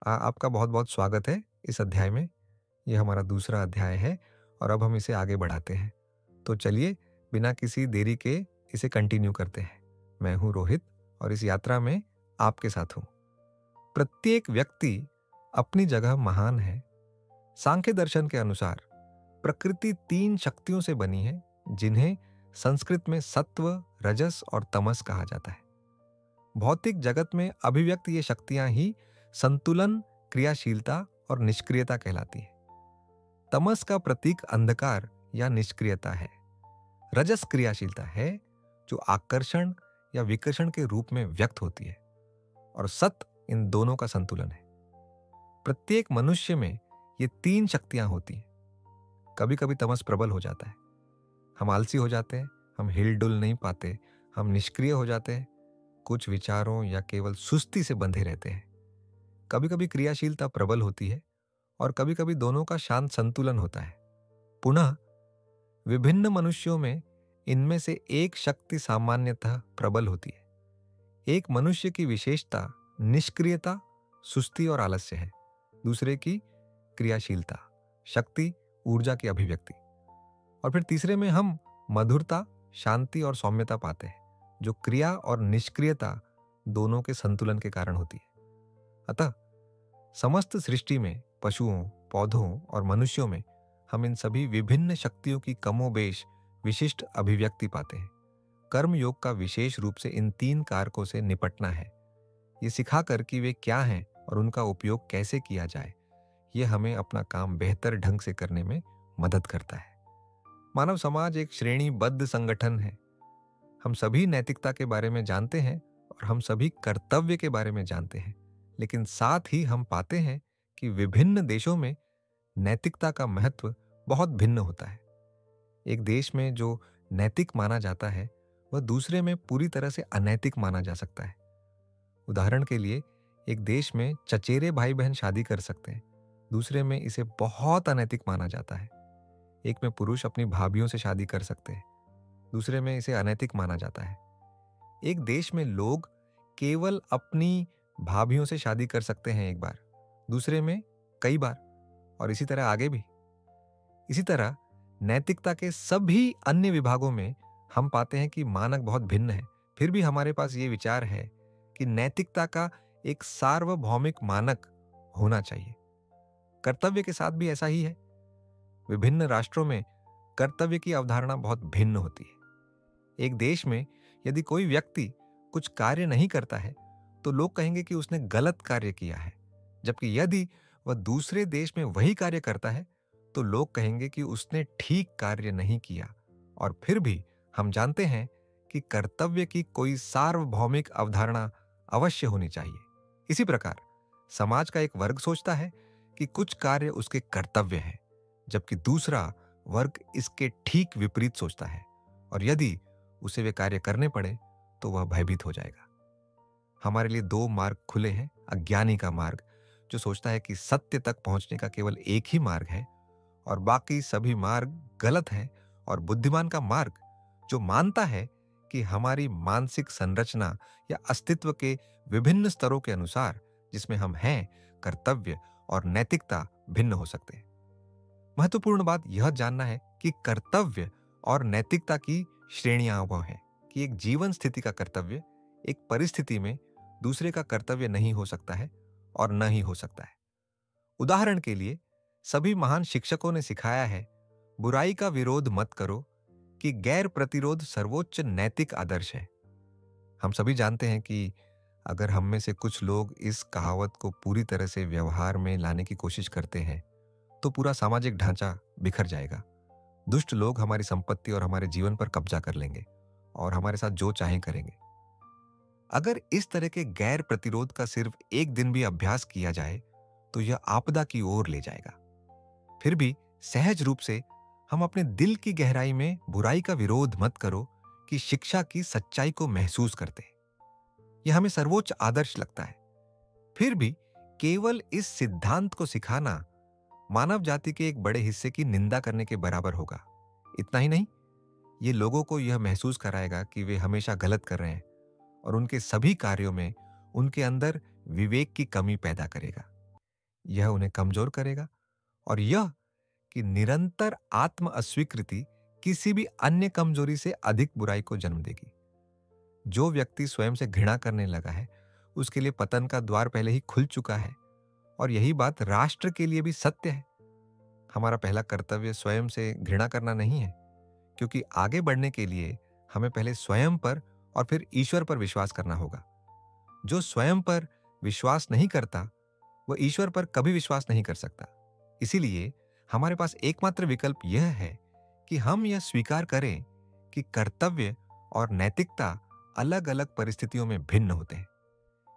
आपका बहुत-बहुत स्वागत है इस अध्याय में। ये हमारा दूसरा अध्याय है और अब हम इसे आगे बढ़ाते हैं। तो चलिए बिना किसी देरी के इसे कंटिन्यू करते हैं। मैं हूँ रोहित और इस यात्रा में आपके साथ हूँ। प्रत्येक व्यक्ति अपनी जगह महान है। सांख्य दर्शन के अनुसार प्रकृति 3 शक्तियों से बनी है, जिन्हें संस्कृत में सत्व, रजस और तमस कहा जाता है। भौतिक जगत में अभिव्यक्त ये शक्तियां ही संतुलन, क्रियाशीलता और निष्क्रियता कहलाती है। तमस का प्रतीक अंधकार या निष्क्रियता है। रजस क्रियाशीलता है, जो आकर्षण या विकर्षण के रूप में व्यक्त होती है, और सत इन दोनों का संतुलन है। प्रत्येक मनुष्य में ये 3 शक्तियां होती हैं। कभी कभी तमस प्रबल हो जाता है। हम आलसी हो जाते हैं, हम हिलडुल नहीं पाते, हम निष्क्रिय हो जाते हैं, कुछ विचारों या केवल सुस्ती से बंधे रहते हैं। कभी कभी क्रियाशीलता प्रबल होती है और कभी कभी दोनों का शांत संतुलन होता है। पुनः विभिन्न मनुष्यों में इनमें से एक शक्ति सामान्यतः प्रबल होती है। एक मनुष्य की विशेषता निष्क्रियता, सुस्ती और आलस्य है। दूसरे की क्रियाशीलता, शक्ति, ऊर्जा की अभिव्यक्ति। और फिर तीसरे में हम मधुरता, शांति और सौम्यता पाते हैं, जो क्रिया और निष्क्रियता दोनों के संतुलन के कारण होती है। अतः समस्त सृष्टि में पशुओं, पौधों और मनुष्यों में हम इन सभी विभिन्न शक्तियों की कमोबेश विशिष्ट अभिव्यक्ति पाते हैं। कर्म योग का विशेष रूप से इन 3 कारकों से निपटना है। ये सिखाकर कि वे क्या हैं और उनका उपयोग कैसे किया जाए, ये हमें अपना काम बेहतर ढंग से करने में मदद करता है। मानव समाज एक श्रेणीबद्ध संगठन है। हम सभी नैतिकता के बारे में जानते हैं और हम सभी कर्तव्य के बारे में जानते हैं, लेकिन साथ ही हम पाते हैं कि विभिन्न देशों में नैतिकता का महत्व बहुत भिन्न होता है। एक देश में जो नैतिक माना जाता है, वह दूसरे में पूरी तरह से अनैतिक माना जा सकता है। उदाहरण के लिए, एक देश में चचेरे भाई बहन शादी कर सकते हैं, दूसरे में इसे बहुत अनैतिक माना जाता है। एक में पुरुष अपनी भाभियों से शादी कर सकते हैं, दूसरे में इसे अनैतिक माना जाता है। एक देश में लोग केवल अपनी भाभियों से शादी कर सकते हैं एक बार, दूसरे में कई बार, और इसी तरह आगे भी। इसी तरह नैतिकता के सभी अन्य विभागों में हम पाते हैं कि मानक बहुत भिन्न है। फिर भी हमारे पास ये विचार है कि नैतिकता का एक सार्वभौमिक मानक होना चाहिए। कर्तव्य के साथ भी ऐसा ही है। विभिन्न राष्ट्रों में कर्तव्य की अवधारणा बहुत भिन्न होती है। एक देश में यदि कोई व्यक्ति कुछ कार्य नहीं करता है, तो लोग कहेंगे कि उसने गलत कार्य किया है, जबकि यदि वह दूसरे देश में वही कार्य करता है, तो लोग कहेंगे कि उसने ठीक कार्य नहीं किया। और फिर भी हम जानते हैं कि कर्तव्य की कोई सार्वभौमिक अवधारणा अवश्य होनी चाहिए। इसी प्रकार समाज का एक वर्ग सोचता है कि कुछ कार्य उसके कर्तव्य हैं, जबकि दूसरा वर्ग इसके ठीक विपरीत सोचता है, और यदि उसे वे कार्य करने पड़े तो वह भयभीत हो जाएगा। हमारे लिए 2 मार्ग खुले हैं। अज्ञानी का मार्ग, जो सोचता है कि सत्य तक पहुंचने का केवल एक ही मार्ग है और बाकी सभी मार्ग गलत हैं, और बुद्धिमान का मार्ग, जो मानता है कि हमारी मानसिक संरचना या अस्तित्व के विभिन्न स्तरों के अनुसार जिसमें हम हैं, कर्तव्य और नैतिकता भिन्न हो सकते हैं। महत्वपूर्ण बात यह जानना है कि कर्तव्य और नैतिकता की श्रेणियां वह हैं कि एक जीवन स्थिति का कर्तव्य एक परिस्थिति में दूसरे का कर्तव्य नहीं हो सकता है और न ही हो सकता है। उदाहरण के लिए, सभी महान शिक्षकों ने सिखाया है, बुराई का विरोध मत करो, कि गैर प्रतिरोध सर्वोच्च नैतिक आदर्श है। हम सभी जानते हैं कि अगर हम में से कुछ लोग इस कहावत को पूरी तरह से व्यवहार में लाने की कोशिश करते हैं, तो पूरा सामाजिक ढांचा बिखर जाएगा। दुष्ट लोग हमारी संपत्ति और हमारे जीवन पर कब्जा कर लेंगे और हमारे साथ जो चाहें करेंगे। अगर इस तरह के गैर प्रतिरोध का सिर्फ एक दिन भी अभ्यास किया जाए, तो यह आपदा की ओर ले जाएगा। फिर भी सहज रूप से हम अपने दिल की गहराई में बुराई का विरोध मत करो कि शिक्षा की सच्चाई को महसूस करते हैं। यह हमें सर्वोच्च आदर्श लगता है। फिर भी केवल इस सिद्धांत को सिखाना मानव जाति के एक बड़े हिस्से की निंदा करने के बराबर होगा। इतना ही नहीं, ये लोगों को यह महसूस कराएगा कि वे हमेशा गलत कर रहे हैं, और उनके सभी कार्यों में उनके अंदर विवेक की कमी पैदा करेगा। यह उन्हें कमजोर करेगा, और यह कि निरंतर आत्म अस्वीकृति किसी भी अन्य कमजोरी से अधिक बुराई को जन्म देगी। जो व्यक्ति स्वयं से घृणा करने लगा है, उसके लिए पतन का द्वार पहले ही खुल चुका है, और यही बात राष्ट्र के लिए भी सत्य है। हमारा पहला कर्तव्य स्वयं से घृणा करना नहीं है, क्योंकि आगे बढ़ने के लिए हमें पहले स्वयं पर और फिर ईश्वर पर विश्वास करना होगा। जो स्वयं पर विश्वास नहीं करता, वह ईश्वर पर कभी विश्वास नहीं कर सकता। इसीलिए हमारे पास एकमात्र विकल्प यह है कि हम यह स्वीकार करें कि कर्तव्य और नैतिकता अलग अलग परिस्थितियों में भिन्न होते हैं।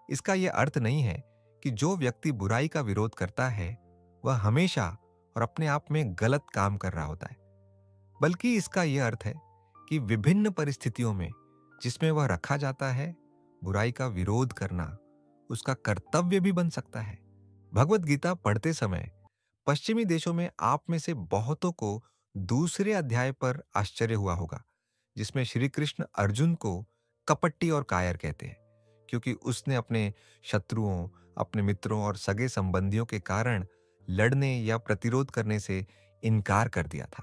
इसका यह अर्थ नहीं है कि जो व्यक्ति बुराई का विरोध करता है वह हमेशा और अपने आप में गलत काम कर रहा होता है, बल्कि इसका यह अर्थ है कि विभिन्न परिस्थितियों में जिसमें वह रखा जाता है, बुराई का विरोध करना उसका कर्तव्य भी बन सकता है। भगवत गीता पढ़ते समय पश्चिमी देशों में आप में से बहुतों को दूसरे अध्याय पर आश्चर्य हुआ होगा, जिसमें श्री कृष्ण अर्जुन को कपटी और कायर कहते हैं, क्योंकि उसने अपने शत्रुओं, अपने मित्रों और सगे संबंधियों के कारण लड़ने या प्रतिरोध करने से इनकार कर दिया था,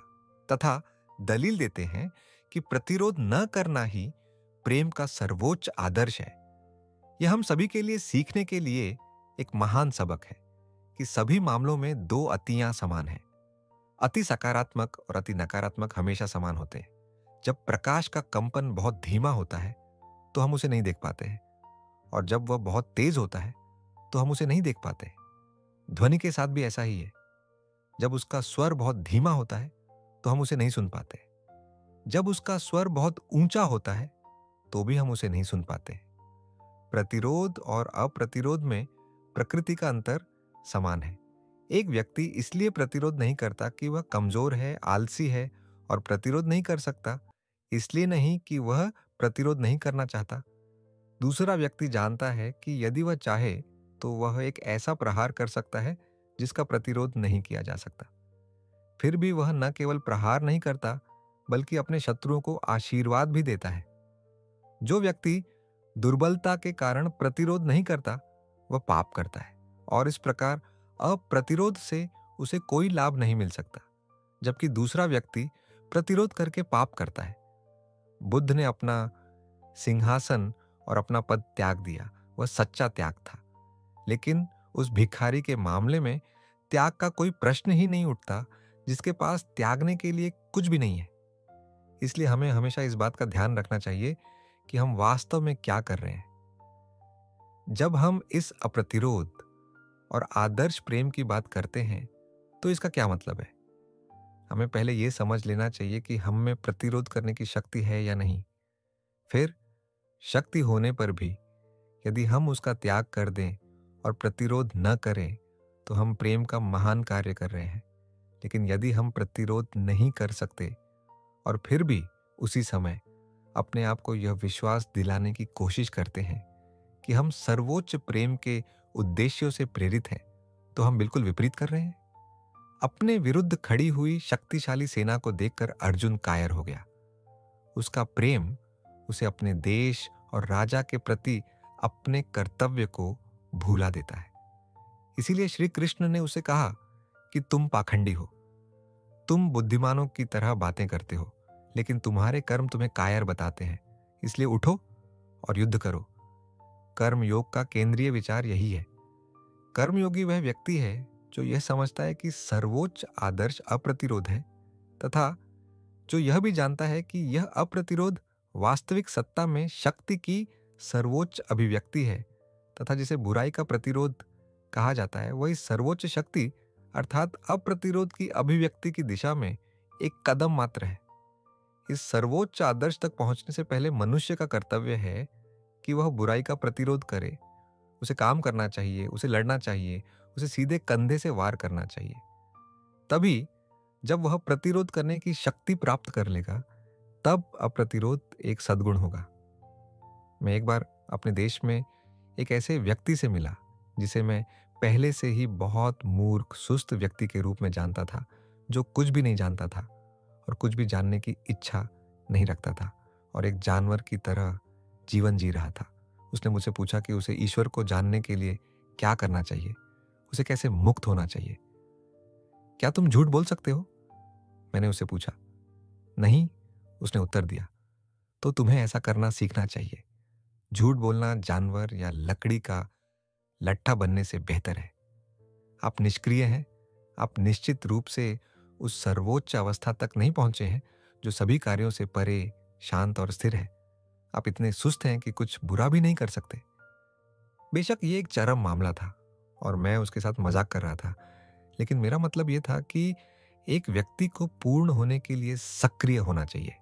तथा दलील देते हैं कि प्रतिरोध न करना ही प्रेम का सर्वोच्च आदर्श है। यह हम सभी के लिए सीखने के लिए एक महान सबक है कि सभी मामलों में दो अतियां समान हैं। अति सकारात्मक और अति नकारात्मक हमेशा समान होते हैं। जब प्रकाश का कंपन बहुत धीमा होता है तो हम उसे नहीं देख पाते हैं, और जब वह बहुत तेज होता है तो हम उसे नहीं देख पाते। ध्वनि के साथ भी ऐसा ही है। जब उसका स्वर बहुत धीमा होता है तो हम उसे नहीं सुन पाते। जब उसका स्वर बहुत ऊंचा होता है तो भी हम उसे नहीं सुन पाते। प्रतिरोध और अप्रतिरोध में प्रकृति का अंतर समान है। एक व्यक्ति इसलिए प्रतिरोध नहीं करता कि वह कमजोर है, आलसी है, और प्रतिरोध नहीं कर सकता इसलिए नहीं कि वह प्रतिरोध नहीं करना चाहता। दूसरा व्यक्ति जानता है कि यदि वह चाहे तो वह एक ऐसा प्रहार कर सकता है जिसका प्रतिरोध नहीं किया जा सकता। फिर भी वह न केवल प्रहार नहीं करता बल्कि अपने शत्रुओं को आशीर्वाद भी देता है। जो व्यक्ति दुर्बलता के कारण प्रतिरोध नहीं करता वह पाप करता है, और इस प्रकार अप्रतिरोध से उसे कोई लाभ नहीं मिल सकता, जबकि दूसरा व्यक्ति प्रतिरोध करके पाप करता है। बुद्ध ने अपना सिंहासन और अपना पद त्याग दिया, वह सच्चा त्याग था। लेकिन उस भिखारी के मामले में त्याग का कोई प्रश्न ही नहीं उठता, जिसके पास त्यागने के लिए कुछ भी नहीं है। इसलिए हमें हमेशा इस बात का ध्यान रखना चाहिए कि हम वास्तव में क्या कर रहे हैं। जब हम इस अप्रतिरोध और आदर्श प्रेम की बात करते हैं तो इसका क्या मतलब है? हमें पहले यह समझ लेना चाहिए कि हम में प्रतिरोध करने की शक्ति है या नहीं। फिर शक्ति होने पर भी यदि हम उसका त्याग कर दें और प्रतिरोध न करें तो हम प्रेम का महान कार्य कर रहे हैं। लेकिन यदि हम प्रतिरोध नहीं कर सकते और फिर भी उसी समय अपने आप को यह विश्वास दिलाने की कोशिश करते हैं कि हम सर्वोच्च प्रेम के उद्देश्यों से प्रेरित हैं, तो हम बिल्कुल विपरीत कर रहे हैं। अपने विरुद्ध खड़ी हुई शक्तिशाली सेना को देखकर अर्जुन कायर हो गया। उसका प्रेम उसे अपने देश और राजा के प्रति अपने कर्तव्य को भूला देता है। इसीलिए श्री कृष्ण ने उसे कहा कि तुम पाखंडी हो, तुम बुद्धिमानों की तरह बातें करते हो, लेकिन तुम्हारे कर्म तुम्हें कायर बताते हैं। इसलिए उठो और युद्ध करो। कर्म योग का केंद्रीय विचार यही है। कर्मयोगी वह व्यक्ति है जो यह समझता है कि सर्वोच्च आदर्श अप्रतिरोध है, तथा जो यह भी जानता है कि यह अप्रतिरोध वास्तविक सत्ता में शक्ति की सर्वोच्च अभिव्यक्ति है, तथा जिसे बुराई का प्रतिरोध कहा जाता है वही सर्वोच्च शक्ति अर्थात अप्रतिरोध की अभिव्यक्ति की दिशा में एक कदम मात्र है। इस सर्वोच्च आदर्श तक पहुंचने से पहले मनुष्य का कर्तव्य है कि वह बुराई का प्रतिरोध करे। उसे काम करना चाहिए, उसे लड़ना चाहिए, उसे सीधे कंधे से वार करना चाहिए। तभी जब वह प्रतिरोध करने की शक्ति प्राप्त कर लेगा, तब अप्रतिरोध एक सद्गुण होगा। मैं एक बार अपने देश में एक ऐसे व्यक्ति से मिला जिसे मैं पहले से ही बहुत मूर्ख, सुस्त व्यक्ति के रूप में जानता था, जो कुछ भी नहीं जानता था और कुछ भी जानने की इच्छा नहीं रखता था और एक जानवर की तरह जीवन जी रहा था। उसने मुझसे पूछा कि उसे ईश्वर को जानने के लिए क्या करना चाहिए। उसे कैसे मुक्त होना चाहिए। क्या तुम झूठ बोल सकते हो? मैंने उसे पूछा। नहीं, उसने उत्तर दिया। तो तुम्हें ऐसा करना सीखना चाहिए। झूठ बोलना जानवर या लकड़ी का लट्ठा बनने से बेहतर है। आप निष्क्रिय हैं। आप निश्चित रूप से उस सर्वोच्च अवस्था तक नहीं पहुंचे हैं जो सभी कार्यों से परे, शांत और स्थिर है। आप इतने सुस्त हैं कि कुछ बुरा भी नहीं कर सकते। बेशक ये एक चरम मामला था और मैं उसके साथ मजाक कर रहा था, लेकिन मेरा मतलब ये था कि एक व्यक्ति को पूर्ण होने के लिए सक्रिय होना चाहिए।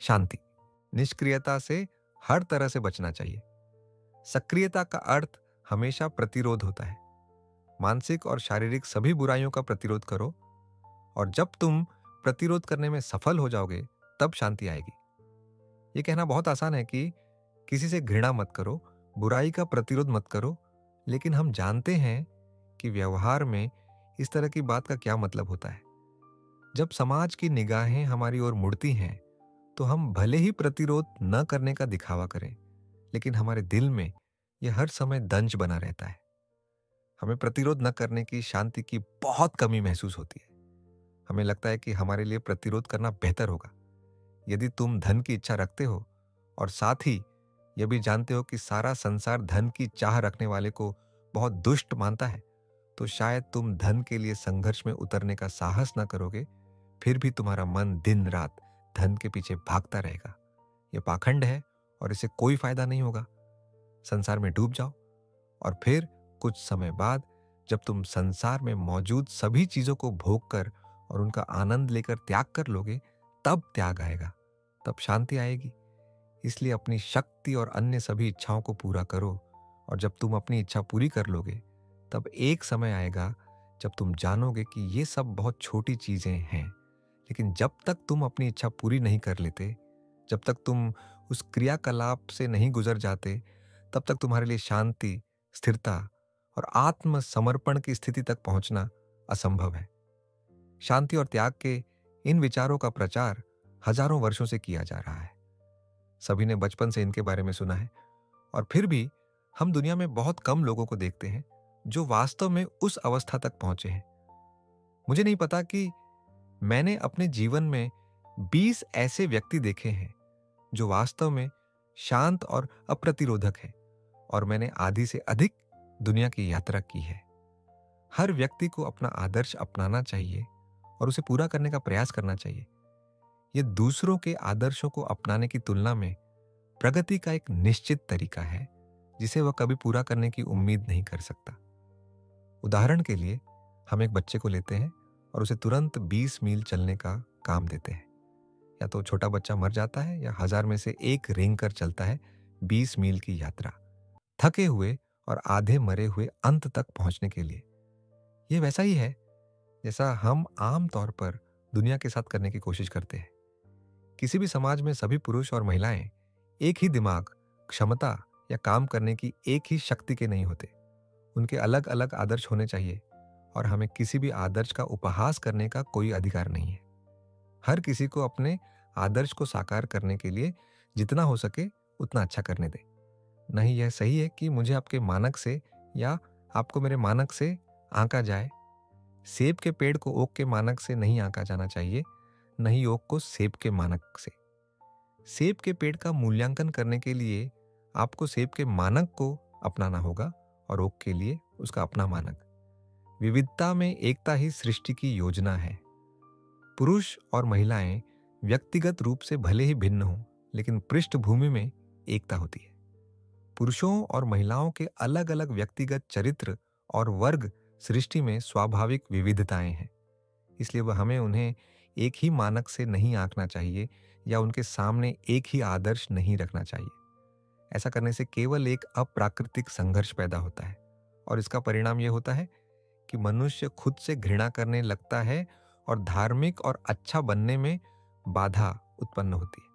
शांति, निष्क्रियता से हर तरह से बचना चाहिए। सक्रियता का अर्थ हमेशा प्रतिरोध होता है। मानसिक और शारीरिक सभी बुराइयों का प्रतिरोध करो, और जब तुम प्रतिरोध करने में सफल हो जाओगे तब शांति आएगी। ये कहना बहुत आसान है कि किसी से घृणा मत करो, बुराई का प्रतिरोध मत करो, लेकिन हम जानते हैं कि व्यवहार में इस तरह की बात का क्या मतलब होता है। जब समाज की निगाहें हमारी ओर मुड़ती हैं तो हम भले ही प्रतिरोध न करने का दिखावा करें, लेकिन हमारे दिल में यह हर समय दंश बना रहता है। हमें प्रतिरोध न करने की शांति की बहुत कमी महसूस होती है। हमें लगता है कि हमारे लिए प्रतिरोध करना बेहतर होगा। यदि तुम धन की इच्छा रखते हो और साथ ही यह भी जानते हो कि सारा संसार धन की चाह रखने वाले को बहुत दुष्ट मानता है, तो शायद तुम धन के लिए संघर्ष में उतरने का साहस न करोगे। फिर भी तुम्हारा मन दिन रात धन के पीछे भागता रहेगा। यह पाखंड है और इससे कोई फायदा नहीं होगा। संसार में डूब जाओ और फिर कुछ समय बाद जब तुम संसार में मौजूद सभी चीजों को भोग कर और उनका आनंद लेकर त्याग कर लोगे, तब त्याग आएगा, तब शांति आएगी। इसलिए अपनी शक्ति और अन्य सभी इच्छाओं को पूरा करो, और जब तुम अपनी इच्छा पूरी कर लोगे तब एक समय आएगा जब तुम जानोगे कि ये सब बहुत छोटी चीजें हैं। लेकिन जब तक तुम अपनी इच्छा पूरी नहीं कर लेते, जब तक तुम उस क्रियाकलाप से नहीं गुजर जाते, तब तक तुम्हारे लिए शांति, स्थिरता और आत्मसमर्पण की स्थिति तक पहुंचना असंभव है। शांति और त्याग के इन विचारों का प्रचार हजारों वर्षों से किया जा रहा है। सभी ने बचपन से इनके बारे में सुना है, और फिर भी हम दुनिया में बहुत कम लोगों को देखते हैं जो वास्तव में उस अवस्था तक पहुंचे हैं। मुझे नहीं पता कि मैंने अपने जीवन में 20 ऐसे व्यक्ति देखे हैं जो वास्तव में शांत और अप्रतिरोधक हैं, और मैंने आधी से अधिक दुनिया की यात्रा की है। हर व्यक्ति को अपना आदर्श अपनाना चाहिए और उसे पूरा करने का प्रयास करना चाहिए। यह दूसरों के आदर्शों को अपनाने की तुलना में प्रगति का एक निश्चित तरीका है जिसे वह कभी पूरा करने की उम्मीद नहीं कर सकता। उदाहरण के लिए, हम एक बच्चे को लेते हैं और उसे तुरंत 20 मील चलने का काम देते हैं। या तो छोटा बच्चा मर जाता है या 1000 में से एक रेंग कर चलता है 20 मील की यात्रा, थके हुए और आधे मरे हुए अंत तक पहुंचने के लिए। यह वैसा ही है जैसा हम आम तौर पर दुनिया के साथ करने की कोशिश करते हैं। किसी भी समाज में सभी पुरुष और महिलाएं एक ही दिमाग, क्षमता या काम करने की एक ही शक्ति के नहीं होते। उनके अलग अलग आदर्श होने चाहिए, और हमें किसी भी आदर्श का उपहास करने का कोई अधिकार नहीं है। हर किसी को अपने आदर्श को साकार करने के लिए जितना हो सके उतना अच्छा करने दें। नहीं, यह सही है कि मुझे आपके मानक से या आपको मेरे मानक से आंका जाए। सेब के पेड़ को ओक के मानक से नहीं आंका जाना चाहिए, नहीं ओक को सेब के मानक से। सेब के पेड़ का मूल्यांकन करने के लिए आपको सेब के मानक को अपनाना होगा और ओक के लिए उसका अपना मानक। विविधता में एकता ही सृष्टि की योजना है। पुरुष और महिलाएं व्यक्तिगत रूप से भले ही भिन्न हों, लेकिन पृष्ठभूमि में एकता होती है। पुरुषों और महिलाओं के अलग अलग व्यक्तिगत चरित्र और वर्ग सृष्टि में स्वाभाविक विविधताएं हैं। इसलिए वह हमें उन्हें एक ही मानक से नहीं आंकना चाहिए या उनके सामने एक ही आदर्श नहीं रखना चाहिए। ऐसा करने से केवल एक अप्राकृतिक संघर्ष पैदा होता है, और इसका परिणाम यह होता है कि मनुष्य खुद से घृणा करने लगता है और धार्मिक और अच्छा बनने में बाधा उत्पन्न होती है।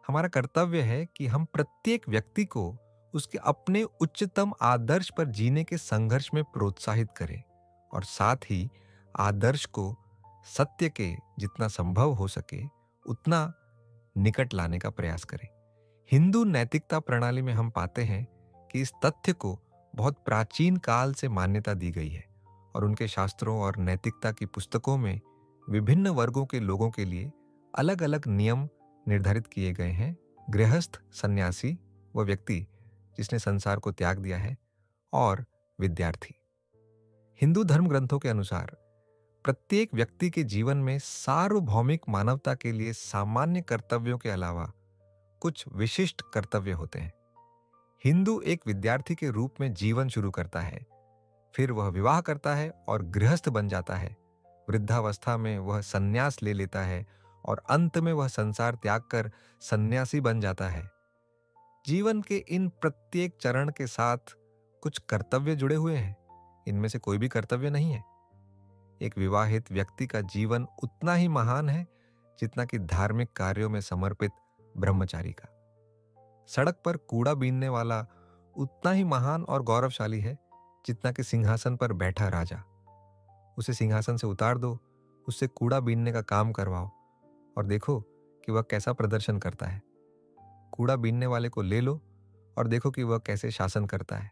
हमारा कर्तव्य है कि हम प्रत्येक व्यक्ति को उसके अपने उच्चतम आदर्श पर जीने के संघर्ष में प्रोत्साहित करें, और साथ ही आदर्श को सत्य के जितना संभव हो सके उतना निकट लाने का प्रयास करें। हिंदू नैतिकता प्रणाली में हम पाते हैं कि इस तथ्य को बहुत प्राचीन काल से मान्यता दी गई है और उनके शास्त्रों और नैतिकता की पुस्तकों में विभिन्न वर्गों के लोगों के लिए अलग अलग नियम निर्धारित किए गए हैं। गृहस्थ, सन्यासी, वह व्यक्ति जिसने संसार को त्याग दिया है, और विद्यार्थी। हिंदू धर्म ग्रंथों के अनुसार प्रत्येक व्यक्ति के जीवन में सार्वभौमिक मानवता के लिए सामान्य कर्तव्यों के अलावा कुछ विशिष्ट कर्तव्य होते हैं। हिंदू एक विद्यार्थी के रूप में जीवन शुरू करता है, फिर वह विवाह करता है और गृहस्थ बन जाता है। वृद्धावस्था में वह संन्यास ले लेता है और अंत में वह संसार त्याग कर सन्यासी बन जाता है। जीवन के इन प्रत्येक चरण के साथ कुछ कर्तव्य जुड़े हुए हैं। इनमें से कोई भी कर्तव्य नहीं है। एक विवाहित व्यक्ति का जीवन उतना ही महान है जितना कि धार्मिक कार्यों में समर्पित ब्रह्मचारी का। सड़क पर कूड़ा बीनने वाला उतना ही महान और गौरवशाली है जितना कि सिंहासन पर बैठा राजा। उसे सिंहासन से उतार दो, उससे कूड़ा बीनने का काम करवाओ और देखो कि वह कैसा प्रदर्शन करता है। कूड़ा बीनने वाले को ले लो और देखो कि वह कैसे शासन करता है।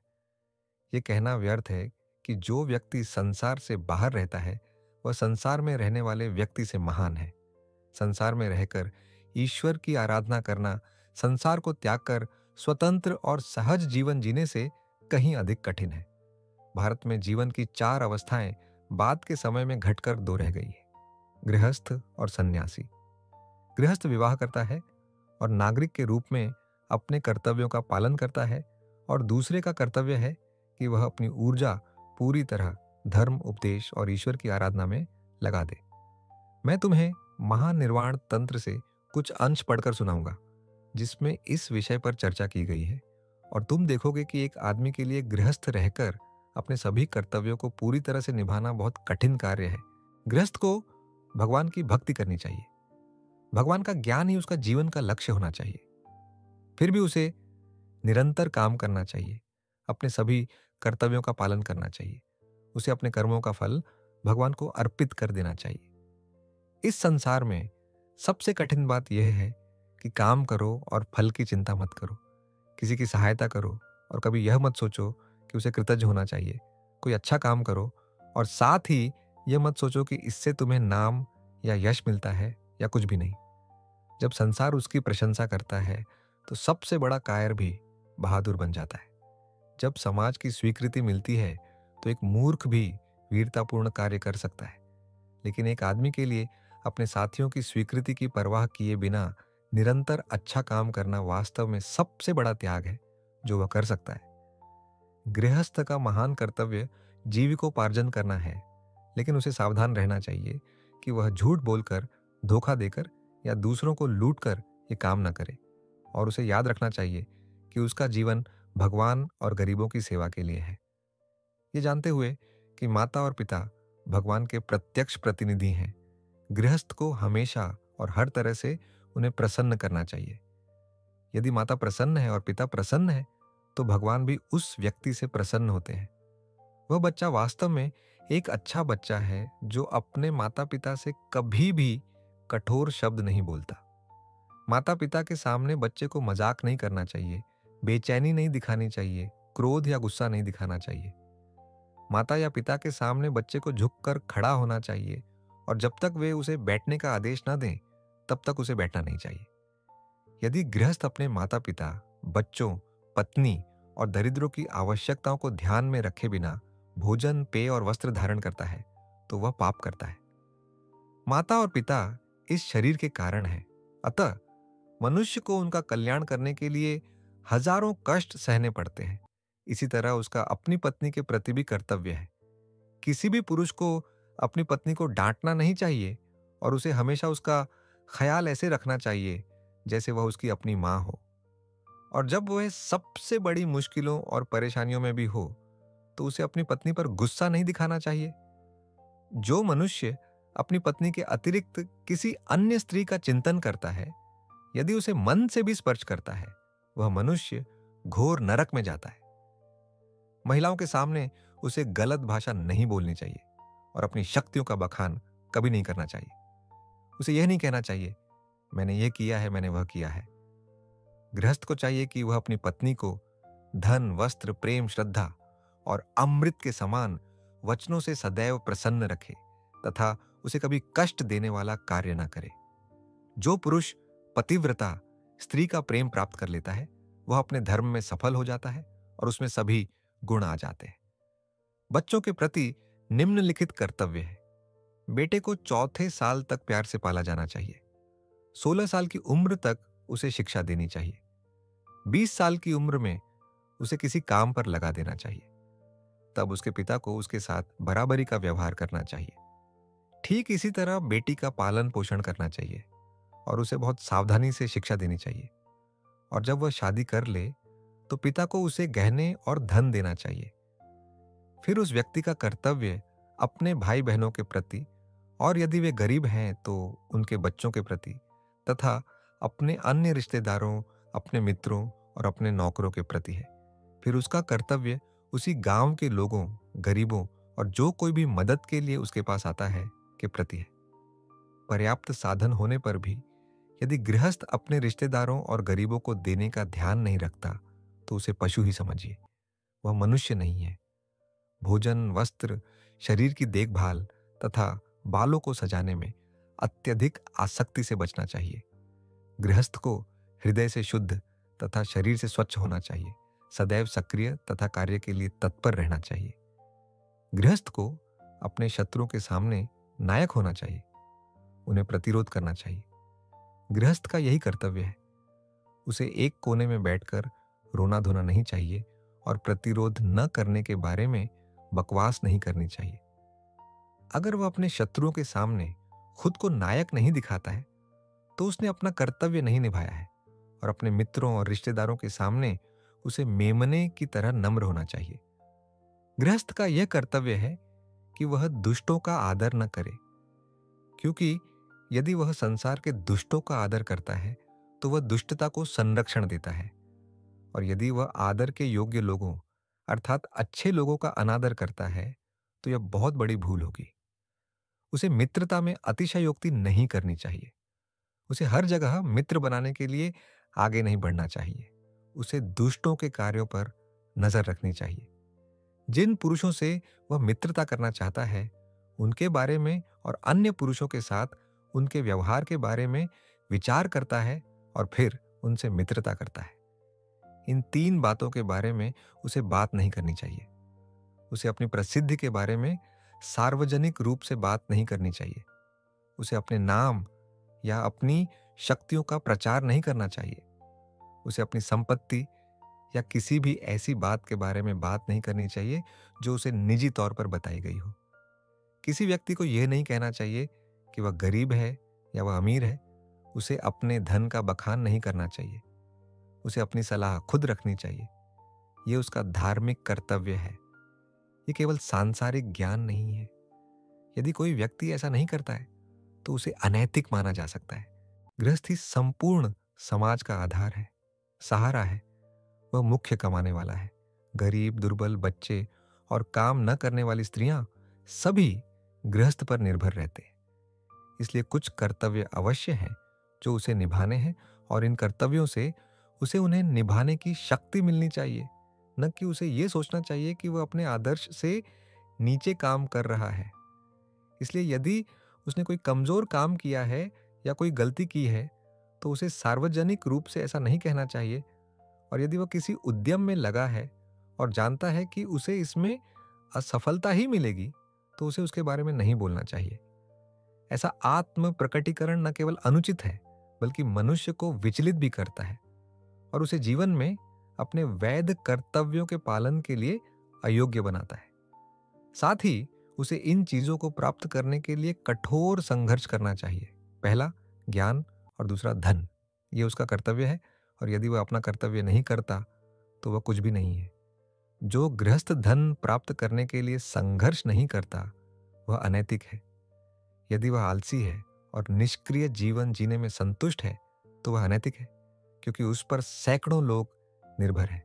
यह कहना व्यर्थ है कि जो व्यक्ति संसार से बाहर रहता है वह संसार में रहने वाले व्यक्ति से महान है। संसार में रहकर ईश्वर की आराधना करना संसार को त्याग कर स्वतंत्र और सहज जीवन जीने से कहीं अधिक कठिन है। भारत में जीवन की 4 अवस्थाएं बाद के समय में घटकर 2 रह गई है, गृहस्थ और सन्यासी। गृहस्थ विवाह करता है और नागरिक के रूप में अपने कर्तव्यों का पालन करता है, और दूसरे का कर्तव्य है कि वह अपनी ऊर्जा पूरी तरह धर्म, उपदेश और ईश्वर की आराधना में लगा दे। मैं तुम्हें महानिर्वाण तंत्र से कुछ अंश पढ़कर सुनाऊंगा जिसमें इस विषय पर चर्चा की गई है, और तुम देखोगे कि एक आदमी के लिए गृहस्थ रहकर अपने सभी कर्तव्यों को पूरी तरह से निभाना बहुत कठिन कार्य है। गृहस्थ को भगवान की भक्ति करनी चाहिए। भगवान का ज्ञान ही उसका जीवन का लक्ष्य होना चाहिए। फिर भी उसे निरंतर काम करना चाहिए, अपने सभी कर्तव्यों का पालन करना चाहिए। उसे अपने कर्मों का फल भगवान को अर्पित कर देना चाहिए। इस संसार में सबसे कठिन बात यह है कि काम करो और फल की चिंता मत करो। किसी की सहायता करो और कभी यह मत सोचो कि उसे कृतज्ञ होना चाहिए। कोई अच्छा काम करो और साथ ही यह मत सोचो कि इससे तुम्हें नाम या यश मिलता है या कुछ भी नहीं। जब संसार उसकी प्रशंसा करता है तो सबसे बड़ा कायर भी बहादुर बन जाता है। जब समाज की स्वीकृति मिलती है तो एक मूर्ख भी वीरतापूर्ण कार्य कर सकता है। लेकिन एक आदमी के लिए अपने साथियों की स्वीकृति की परवाह किए बिना निरंतर अच्छा काम करना वास्तव में सबसे बड़ा त्याग है जो वह कर सकता है। गृहस्थ का महान कर्तव्य जीविकोपार्जन करना है, लेकिन उसे सावधान रहना चाहिए कि वह झूठ बोलकर, धोखा देकर या दूसरों को लूटकर ये काम न करे। और उसे याद रखना चाहिए कि उसका जीवन भगवान और गरीबों की सेवा के लिए है। ये जानते हुए कि माता और पिता भगवान के प्रत्यक्ष प्रतिनिधि हैं, गृहस्थ को हमेशा और हर तरह से उन्हें प्रसन्न करना चाहिए। यदि माता प्रसन्न है और पिता प्रसन्न है तो भगवान भी उस व्यक्ति से प्रसन्न होते हैं। वह बच्चा वास्तव में एक अच्छा बच्चा है जो अपने माता पिता से कभी भी कठोर शब्द नहीं बोलता। माता पिता के सामने बच्चे को मजाक नहीं करना चाहिए, बेचैनी नहीं दिखानी चाहिए, क्रोध या गुस्सा नहीं दिखाना चाहिए। माता या पिता के सामने बच्चे को झुककर खड़ा होना चाहिए, और जब तक वे उसे बैठने का आदेश न दें तब तक उसे बैठना नहीं चाहिए। यदि गृहस्थ अपने माता पिता, बच्चों, पत्नी और दरिद्रों की आवश्यकताओं को ध्यान में रखे बिना भोजन, पेय और वस्त्र धारण करता है तो वह पाप करता है। माता और पिता इस शरीर के कारण हैं, अतः मनुष्य को उनका कल्याण करने के लिए हजारों कष्ट सहने पड़ते हैं। इसी तरह उसका अपनी पत्नी के प्रति भी कर्तव्य है। किसी भी पुरुष को अपनी पत्नी को डांटना नहीं चाहिए और उसे हमेशा उसका ख्याल ऐसे रखना चाहिए जैसे वह उसकी अपनी मां हो। और जब वह सबसे बड़ी मुश्किलों और परेशानियों में भी हो तो उसे अपनी पत्नी पर गुस्सा नहीं दिखाना चाहिए। जो मनुष्य अपनी पत्नी के अतिरिक्त किसी अन्य स्त्री का चिंतन करता है, यदि उसे मन से भी स्पर्श करता है, वह मनुष्य घोर नरक में जाता है। महिलाओं के सामने उसे गलत भाषा नहीं बोलनी चाहिए और अपनी शक्तियों का बखान कभी नहीं करना चाहिए। उसे यह नहीं कहना चाहिए मैंने यह किया है, मैंने वह किया है। गृहस्थ को चाहिए कि वह अपनी पत्नी को धन, वस्त्र, प्रेम, श्रद्धा और अमृत के समान वचनों से सदैव प्रसन्न रखे तथा उसे कभी कष्ट देने वाला कार्य न करे। जो पुरुष पतिव्रता स्त्री का प्रेम प्राप्त कर लेता है वह अपने धर्म में सफल हो जाता है और उसमें सभी गुण आ जाते हैं। बच्चों के प्रति निम्नलिखित कर्तव्य है। बेटे को चौथे साल तक प्यार से पाला जाना चाहिए। 16 साल की उम्र तक उसे शिक्षा देनी चाहिए। 20 साल की उम्र में उसे किसी काम पर लगा देना चाहिए। तब उसके पिता को उसके साथ बराबरी का व्यवहार करना चाहिए। ठीक इसी तरह बेटी का पालन पोषण करना चाहिए और उसे बहुत सावधानी से शिक्षा देनी चाहिए। और जब वह शादी कर ले तो पिता को उसे गहने और धन देना चाहिए। फिर उस व्यक्ति का कर्तव्य अपने भाई बहनों के प्रति और यदि वे गरीब हैं तो उनके बच्चों के प्रति तथा अपने अन्य रिश्तेदारों, अपने मित्रों और अपने नौकरों के प्रति है। फिर उसका कर्तव्य उसी गांव के लोगों, गरीबों और जो कोई भी मदद के लिए उसके पास आता है के प्रति है। पर्याप्त साधन होने पर भी यदि गृहस्थ अपने रिश्तेदारों और गरीबों को देने का ध्यान नहीं रखता तो उसे पशु ही समझिए, वह मनुष्य नहीं है। भोजन, वस्त्र, शरीर की देखभाल तथा बालों को सजाने में अत्यधिक आसक्ति से बचना चाहिए। गृहस्थ को हृदय से शुद्ध तथा शरीर से स्वच्छ होना चाहिए। सदैव सक्रिय तथा कार्य के लिए तत्पर रहना चाहिए। गृहस्थ को अपने शत्रुओं के सामने नायक होना चाहिए, उन्हें प्रतिरोध करना चाहिए। गृहस्थ का यही कर्तव्य है। उसे एक कोने में बैठकर रोना धोना नहीं चाहिए और प्रतिरोध न करने के बारे में बकवास नहीं करनी चाहिए। अगर वह अपने शत्रुओं के सामने खुद को नायक नहीं दिखाता है तो उसने अपना कर्तव्य नहीं निभाया है। और अपने मित्रों और रिश्तेदारों के सामने उसे मेमने की तरह नम्र होना चाहिए। गृहस्थ का यह कर्तव्य है कि वह दुष्टों का आदर न करे, क्योंकि यदि वह संसार के दुष्टों का आदर करता है तो वह दुष्टता को संरक्षण देता है। और यदि वह आदर के योग्य लोगों अर्थात अच्छे लोगों का अनादर करता है तो यह बहुत बड़ी भूल होगी। उसे मित्रता में अतिशयोक्ति नहीं करनी चाहिए। उसे हर जगह मित्र बनाने के लिए आगे नहीं बढ़ना चाहिए। उसे दुष्टों के कार्यों पर नजर रखनी चाहिए। जिन पुरुषों से वह मित्रता करना चाहता है उनके बारे में और अन्य पुरुषों के साथ उनके व्यवहार के बारे में विचार करता है और फिर उनसे मित्रता करता है। इन 3 बातों के बारे में उसे बात नहीं करनी चाहिए। उसे अपनी प्रसिद्धि के बारे में सार्वजनिक रूप से बात नहीं करनी चाहिए। उसे अपने नाम या अपनी शक्तियों का प्रचार नहीं करना चाहिए। उसे अपनी संपत्ति या किसी भी ऐसी बात के बारे में बात नहीं करनी चाहिए जो उसे निजी तौर पर बताई गई हो। किसी व्यक्ति को यह नहीं कहना चाहिए कि वह गरीब है या वह अमीर है। उसे अपने धन का बखान नहीं करना चाहिए। उसे अपनी सलाह खुद रखनी चाहिए। यह उसका धार्मिक कर्तव्य है। ये केवल सांसारिक ज्ञान नहीं है। यदि कोई व्यक्ति ऐसा नहीं करता है तो उसे अनैतिक माना जा सकता है। गृहस्थी संपूर्ण समाज का आधार है, सहारा है। वह मुख्य कमाने वाला है। गरीब, दुर्बल, बच्चे और काम न करने वाली स्त्रियां सभी गृहस्थ पर निर्भर रहते हैं। इसलिए कुछ कर्तव्य अवश्य हैं जो उसे निभाने हैं और इन कर्तव्यों से उसे उन्हें निभाने की शक्ति मिलनी चाहिए, न कि उसे ये सोचना चाहिए कि वह अपने आदर्श से नीचे काम कर रहा है। इसलिए यदि उसने कोई कमजोर काम किया है या कोई गलती की है तो उसे सार्वजनिक रूप से ऐसा नहीं कहना चाहिए। और यदि वह किसी उद्यम में लगा है और जानता है कि उसे इसमें असफलता ही मिलेगी तो उसे उसके बारे में नहीं बोलना चाहिए। ऐसा आत्म प्रकटीकरण न केवल अनुचित है बल्कि मनुष्य को विचलित भी करता है और उसे जीवन में अपने वैध कर्तव्यों के पालन के लिए अयोग्य बनाता है। साथ ही उसे इन चीजों को प्राप्त करने के लिए कठोर संघर्ष करना चाहिए। पहला ज्ञान और दूसरा धन, ये उसका कर्तव्य है। और यदि वह अपना कर्तव्य नहीं करता तो वह कुछ भी नहीं है। जो गृहस्थ धन प्राप्त करने के लिए संघर्ष नहीं करता वह अनैतिक है। यदि वह आलसी है और निष्क्रिय जीवन जीने में संतुष्ट है तो वह अनैतिक है, क्योंकि उस पर सैकड़ों लोग निर्भर हैं।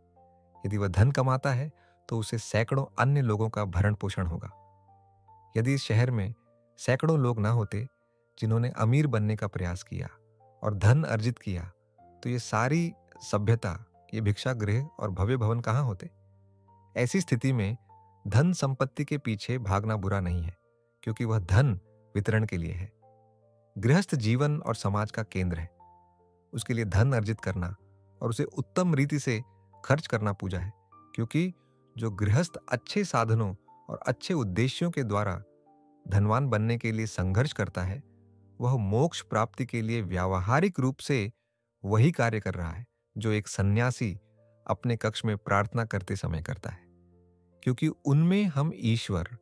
यदि वह धन कमाता है तो उसे सैकड़ों अन्य लोगों का भरण पोषण होगा। यदि इस शहर में सैकड़ों लोग ना होते जिन्होंने अमीर बनने का प्रयास किया और धन अर्जित किया तो ये सारी सभ्यता, ये भिक्षा गृह और भव्य भवन कहाँ होते। ऐसी स्थिति में धन संपत्ति के पीछे भागना बुरा नहीं है, क्योंकि वह धन वितरण के लिए है। गृहस्थ जीवन और समाज का केंद्र है। उसके लिए धन अर्जित करना और उसे उत्तम रीति से खर्च करना पूजा है, क्योंकि जो गृहस्थ अच्छे साधनों और अच्छे उद्देश्यों के द्वारा धनवान बनने के लिए संघर्ष करता है, वह मोक्ष प्राप्ति के लिए व्यावहारिक रूप से वही कार्य कर रहा है जो एक सन्यासी अपने कक्ष में प्रार्थना करते समय करता है, क्योंकि उनमें हम ईश्वर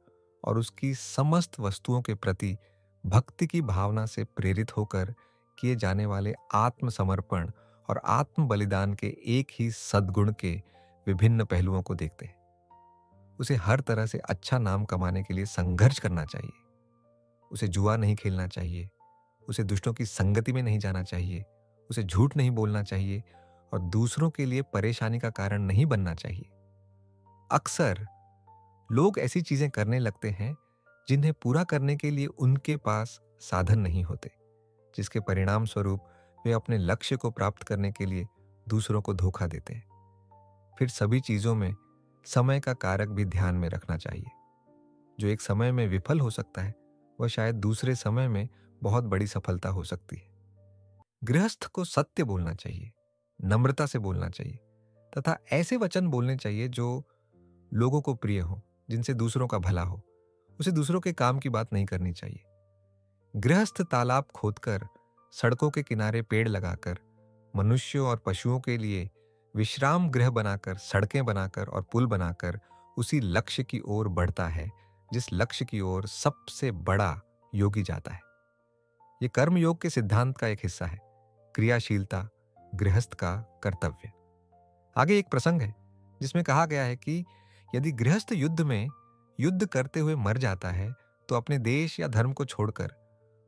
और उसकी समस्त वस्तुओं के प्रति भक्ति की भावना से प्रेरित होकर किए जाने वाले आत्मसमर्पण और आत्म बलिदान के एक ही सद्गुण के विभिन्न पहलुओं को देखते हैं। उसे हर तरह से अच्छा नाम कमाने के लिए संघर्ष करना चाहिए। उसे जुआ नहीं खेलना चाहिए, उसे दुष्टों की संगति में नहीं जाना चाहिए, उसे झूठ नहीं बोलना चाहिए और दूसरों के लिए परेशानी का कारण नहीं बनना चाहिए। अक्सर लोग ऐसी चीजें करने लगते हैं जिन्हें पूरा करने के लिए उनके पास साधन नहीं होते, जिसके परिणाम स्वरूप वे अपने लक्ष्य को प्राप्त करने के लिए दूसरों को धोखा देते हैं। फिर सभी चीजों में समय का कारक भी ध्यान में रखना चाहिए। जो एक समय में विफल हो सकता है, वह शायद दूसरे समय में बहुत बड़ी सफलता हो सकती है। गृहस्थ को सत्य बोलना चाहिए, नम्रता से बोलना चाहिए तथा ऐसे वचन बोलने चाहिए जो लोगों को प्रिय हो, जिनसे दूसरों का भला हो। उसे दूसरों के काम की बात नहीं करनी चाहिए। गृहस्थ तालाब खोदकर, सड़कों के किनारे पेड़ लगाकर, मनुष्यों और पशुओं के लिए विश्राम गृह बनाकर, सड़कें बनाकर और पुल बनाकर उसी लक्ष्य की ओर बढ़ता है जिस लक्ष्य की ओर सबसे बड़ा योगी जाता है। यह कर्म योग के सिद्धांत का एक हिस्सा है। क्रियाशीलता गृहस्थ का कर्तव्य। आगे एक प्रसंग है जिसमें कहा गया है कि यदि गृहस्थ युद्ध में युद्ध करते हुए मर जाता है तो अपने देश या धर्म को छोड़कर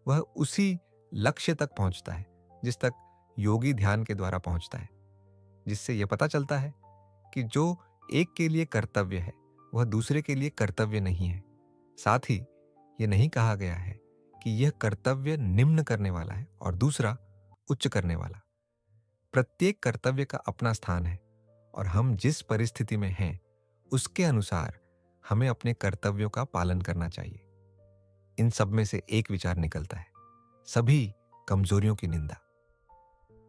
वह उसी लक्ष्य तक पहुंचता है जिस तक योगी ध्यान के द्वारा पहुंचता है, जिससे यह पता चलता है कि जो एक के लिए कर्तव्य है वह दूसरे के लिए कर्तव्य नहीं है। साथ ही यह नहीं कहा गया है कि यह कर्तव्य निम्न करने वाला है और दूसरा उच्च करने वाला। प्रत्येक कर्तव्य का अपना स्थान है और हम जिस परिस्थिति में हैं उसके अनुसार हमें अपने कर्तव्यों का पालन करना चाहिए। इन सब में से एक विचार निकलता है, सभी कमजोरियों की निंदा।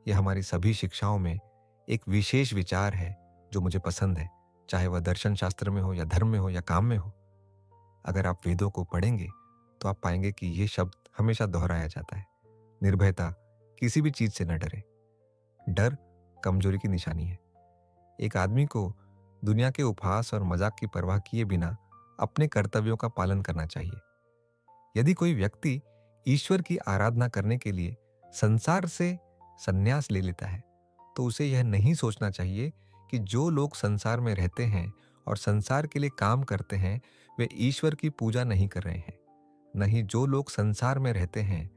यह हमारी सभी शिक्षाओं में एक विशेष विचार है जो मुझे पसंद है, चाहे वह दर्शन शास्त्र में हो या धर्म में हो या काम में हो। अगर आप वेदों को पढ़ेंगे तो आप पाएंगे कि यह शब्द हमेशा दोहराया जाता है। निर्भयता, किसी भी चीज से न डरे। डर कमजोरी की निशानी है। एक आदमी को दुनिया के उपहास और मजाक की परवाह किए बिना अपने कर्तव्यों का पालन करना चाहिए। यदि कोई व्यक्ति ईश्वर की आराधना करने के लिए संसार से संन्यास ले लेता है तो उसे यह नहीं सोचना चाहिए कि जो लोग संसार में रहते हैं और संसार के लिए काम करते हैं वे ईश्वर की पूजा नहीं कर रहे हैं। नहीं, जो लोग संसार में रहते हैं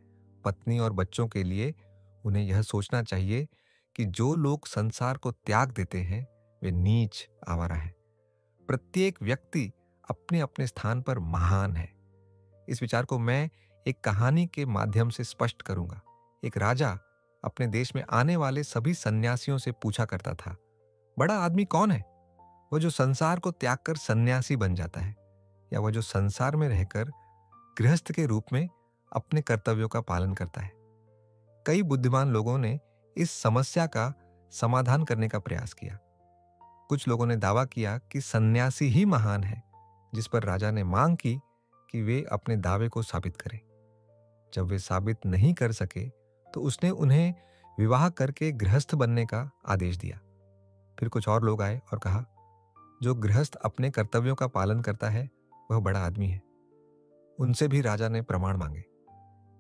पत्नी और बच्चों के लिए, उन्हें यह सोचना चाहिए कि जो लोग संसार को त्याग देते हैं वे नीच आवारा हैं। प्रत्येक व्यक्ति अपने अपने स्थान पर महान है। इस विचार को मैं एक कहानी के माध्यम से स्पष्ट करूंगा। एक राजा अपने देश में आने वाले सभी सन्यासियों से पूछा करता था, बड़ा आदमी कौन है? वह जो संसार को त्याग कर सन्यासी बन जाता है या वह जो संसार में रहकर गृहस्थ के रूप में अपने कर्तव्यों का पालन करता है? कई बुद्धिमान लोगों ने इस समस्या का समाधान करने का प्रयास किया। कुछ लोगों ने दावा किया कि सन्यासी ही महान है, जिस पर राजा ने मांग की कि वे अपने दावे को साबित करें। जब वे साबित नहीं कर सके तो उसने उन्हें विवाह करके गृहस्थ बनने का आदेश दिया। फिर कुछ और लोग आए और कहा, जो गृहस्थ अपने कर्तव्यों का पालन करता है वह बड़ा आदमी है। उनसे भी राजा ने प्रमाण मांगे।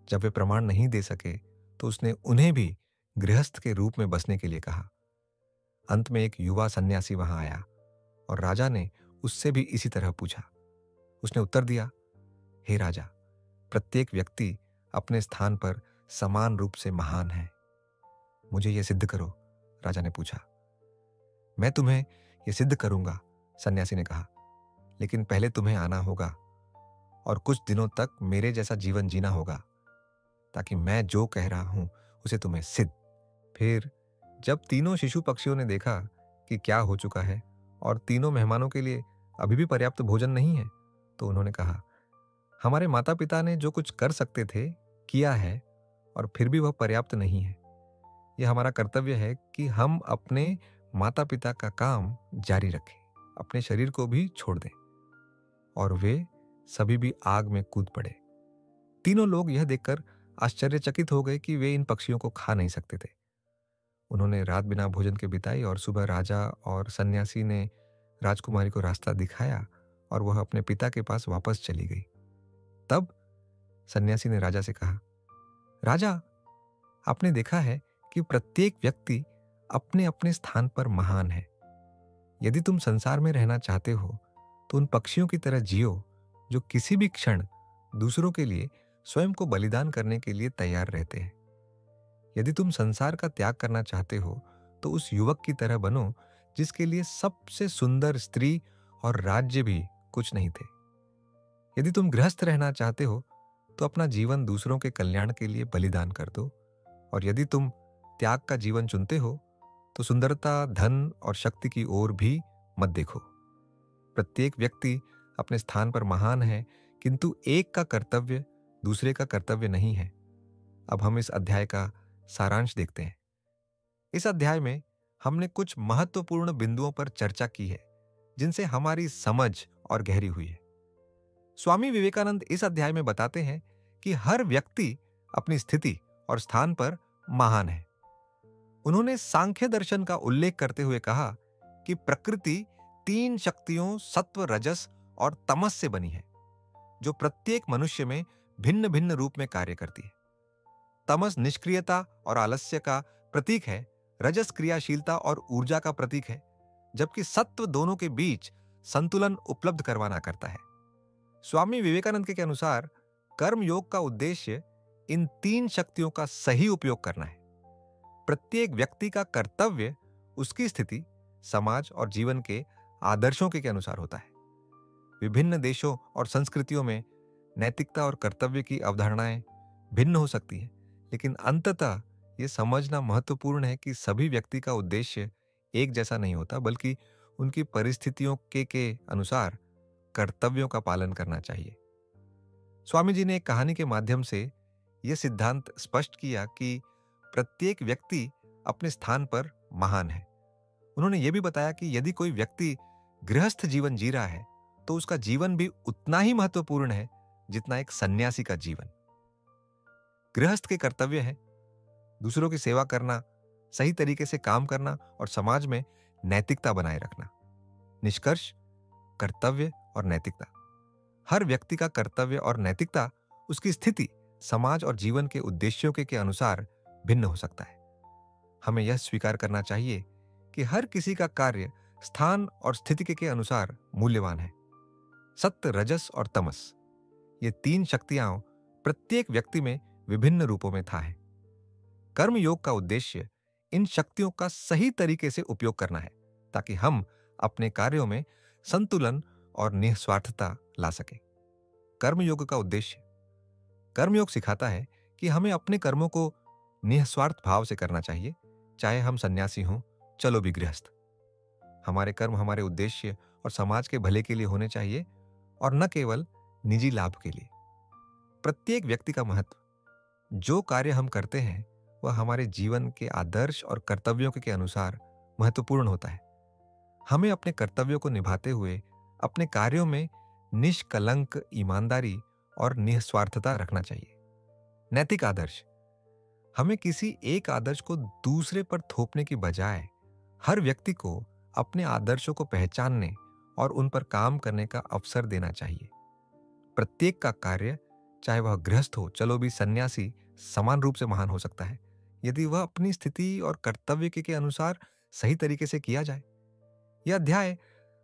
जब वे प्रमाण नहीं दे सके तो उसने उन्हें भी गृहस्थ के रूप में बसने के लिए कहा। अंत में एक युवा सन्यासी वहां आया और राजा ने उससे भी इसी तरह पूछा। उसने उत्तर दिया, हे राजा, प्रत्येक व्यक्ति अपने स्थान पर समान रूप से महान है। मुझे यह सिद्ध करो, राजा ने पूछा। मैं तुम्हें यह सिद्ध करूंगा, सन्यासी ने कहा, लेकिन पहले तुम्हें आना होगा और कुछ दिनों तक मेरे जैसा जीवन जीना होगा ताकि मैं जो कह रहा हूं उसे तुम्हें सिद्ध। फिर जब तीनों शिशु पक्षियों ने देखा कि क्या हो चुका है और तीनों मेहमानों के लिए अभी भी पर्याप्त भोजन नहीं है? तो उन्होंने कहा, हमारे माता पिता ने जो कुछ कर सकते थे किया है, और फिर भी वह पर्याप्त नहीं है। यह हमारा कर्तव्य है कि हम अपने माता पिता का काम जारी रखें, अपने शरीर को भी छोड़ दें। और वे सभी भी आग में कूद पड़े। तीनों लोग यह देखकर आश्चर्यचकित हो गए कि वे इन पक्षियों को खा नहीं सकते थे। उन्होंने रात बिना भोजन के बिताई और सुबह राजा और सन्यासी ने राजकुमारी को रास्ता दिखाया और वह अपने पिता के पास वापस चली गई। तब सन्यासी ने राजा से कहा, राजा, आपने देखा है कि प्रत्येक व्यक्ति अपने अपने स्थान पर महान है। यदि तुम संसार में रहना चाहते हो तो उन पक्षियों की तरह जियो जो किसी भी क्षण दूसरों के लिए स्वयं को बलिदान करने के लिए तैयार रहते हैं। यदि तुम संसार का त्याग करना चाहते हो तो उस युवक की तरह बनो जिसके लिए सबसे सुंदर स्त्री और राज्य भी कुछ नहीं थे। यदि तुम गृहस्थ रहना चाहते हो तो अपना जीवन दूसरों के कल्याण के लिए बलिदान कर दो। और यदि तुम त्याग का जीवन चुनते हो तो सुंदरता, धन और शक्ति की ओर भी मत देखो। प्रत्येक व्यक्ति अपने स्थान पर महान है, किंतु एक का कर्तव्य दूसरे का कर्तव्य नहीं है। अब हम इस अध्याय का सारांश देखते हैं। इस अध्याय में हमने कुछ महत्वपूर्ण बिंदुओं पर चर्चा की है जिनसे हमारी समझ और गहरी हुई है। स्वामी विवेकानंद इस अध्याय में बताते हैं कि हर व्यक्ति अपनी स्थिति और स्थान पर महान है। उन्होंने सांख्य दर्शन का उल्लेख करते हुए कहा कि प्रकृति 3 शक्तियों सत्व, रजस और तमस से बनी है, जो प्रत्येक मनुष्य में भिन्न भिन्न रूप में कार्य करती है। तमस निष्क्रियता और आलस्य का प्रतीक है, रजस क्रियाशीलता और ऊर्जा का प्रतीक है, जबकि सत्व दोनों के बीच संतुलन उपलब्ध करवाना करता है। स्वामी विवेकानंद के अनुसार कर्म योग का उद्देश्य इन 3 शक्तियों का सही उपयोग करना है। प्रत्येक व्यक्ति का कर्तव्य उसकी स्थिति, समाज और जीवन के आदर्शों के अनुसार होता है। विभिन्न देशों और संस्कृतियों में नैतिकता और कर्तव्य की अवधारणाएं भिन्न हो सकती हैं, लेकिन अंततः ये समझना महत्वपूर्ण है कि सभी व्यक्ति का उद्देश्य एक जैसा नहीं होता, बल्कि उनकी परिस्थितियों के अनुसार कर्तव्यों का पालन करना चाहिए। स्वामी जी ने एक कहानी के माध्यम से यह सिद्धांत स्पष्ट किया कि प्रत्येक व्यक्ति अपने स्थान पर महान है। उन्होंने यह भी बताया कि यदि कोई व्यक्ति गृहस्थ जीवन जी रहा है तो उसका जीवन भी उतना ही महत्वपूर्ण है जितना एक सन्यासी का जीवन। गृहस्थ के कर्तव्य है दूसरों की सेवा करना, सही तरीके से काम करना और समाज में नैतिकता बनाए रखना। निष्कर्ष, कर्तव्य और नैतिकता। हर व्यक्ति का कर्तव्य और नैतिकता उसकी स्थिति, समाज और जीवन के उद्देश्यों के अनुसार भिन्न हो सकता है। हमें यह स्वीकार करना चाहिए कि हर किसी का कार्य स्थान और स्थिति के अनुसार मूल्यवान है। सत्य, रजस और तमस, ये 3 शक्तियां प्रत्येक व्यक्ति में विभिन्न रूपों में था है। कर्म योग का उद्देश्य इन शक्तियों का सही तरीके से उपयोग करना है ताकि हम अपने कार्यों में संतुलन और निस्वार्थता ला सकें। कर्मयोग का उद्देश्य, कर्मयोग सिखाता है कि हमें अपने कर्मों को निस्वार्थ भाव से करना चाहिए, चाहे हम सन्यासी हों, चलो भी गृहस्थ। हमारे कर्म हमारे उद्देश्य और समाज के भले के लिए होने चाहिए और न केवल निजी लाभ के लिए। प्रत्येक व्यक्ति का महत्व, जो कार्य हम करते हैं वह हमारे जीवन के आदर्श और कर्तव्यों के अनुसार महत्वपूर्ण होता है। हमें अपने कर्तव्यों को निभाते हुए अपने कार्यों में निष्कलंक ईमानदारी और निस्वार्थता रखना चाहिए। नैतिक आदर्श, हमें किसी एक आदर्श को दूसरे पर थोपने की बजाय हर व्यक्ति को अपने आदर्शों को पहचानने और उन पर काम करने का अवसर देना चाहिए। प्रत्येक का कार्य, चाहे वह गृहस्थ हो, चलो भी सन्यासी, समान रूप से महान हो सकता है यदि वह अपनी स्थिति और कर्तव्य के अनुसार सही तरीके से किया जाए। यह अध्याय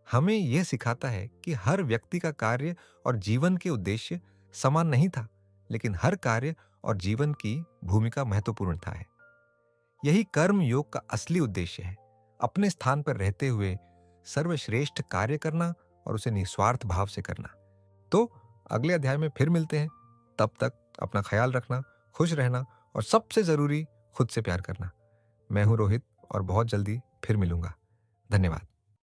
हमें यह सिखाता है कि हर व्यक्ति का कार्य और जीवन के उद्देश्य समान नहीं था, लेकिन हर कार्य और जीवन की भूमिका महत्वपूर्ण था है। यही कर्म योग का असली उद्देश्य है, अपने स्थान पर रहते हुए सर्वश्रेष्ठ कार्य करना और उसे निस्वार्थ भाव से करना। तो अगले अध्याय में फिर मिलते हैं। तब तक अपना ख्याल रखना, खुश रहना और सबसे जरूरी खुद से प्यार करना। मैं हूं रोहित और बहुत जल्दी फिर मिलूंगा। धन्यवाद।